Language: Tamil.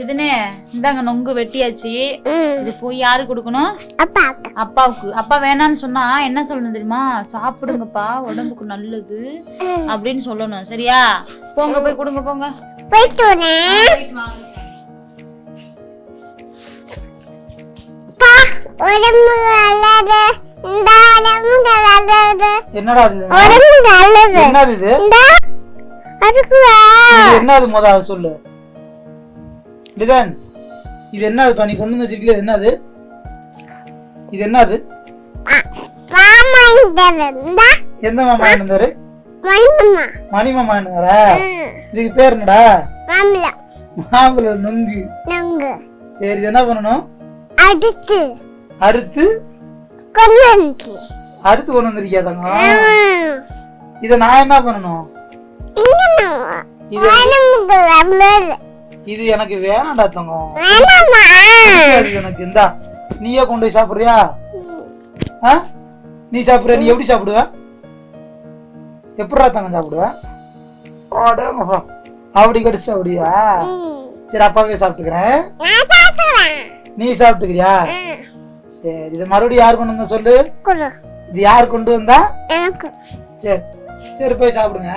இதுனே இந்தாங்க நொங்கு வெட்டியாச்சு. இது போய் யாருக்கு கொடுக்கணும்? அப்பாவுக்கு. அப்பா வேணான்னு சொன்னா என்ன சொல்லணும் தெரியுமா? சாப்பிடுங்கப்பா, உடம்புக்கு நல்லது அப்படின்னு சொல்லணும். சரியா? போங்க போய் கொடுங்க போங்க. என்னடா இது? என்னது முத சொல்லு. இது என்னது? நீ கொண்டு வந்து வச்சிருக்கீங்க. என்னது இது? என்னது? எந்த மாமா இருந்தாரு? மணி மாமா இருந்தாரா? இதுக்கு பேர் என்னடா? மாம்பழ நொங்கு. சரி, இது என்ன பண்ணணும்? அறுத்து கொண்டு வந்திருக்கியா தங்கம்? இத நான் என்ன பண்ணணும்? இது எனக்கு வேணாம்டா தங்கம். எனக்கு இந்தா, நீயே கொண்டு போய் சாப்பிடுறியா? நீ சாப்பிடுற? நீ எப்படி சாப்பிடுவ? எப்படா தங்கம் சாப்பிடுவ? அப்படி கடிச்சு சாப்பிடுவியா? சரி, அப்பாவே சாப்பிட்டுக்கிறேன். நீ சாப்பிட்டுக்கிறியா? சரி, இது மறுபடியும் யார் கொண்டு வந்தா சொல்லு. இது யார் கொண்டு வந்தா? சரி சரி, போய் சாப்பிடுங்க.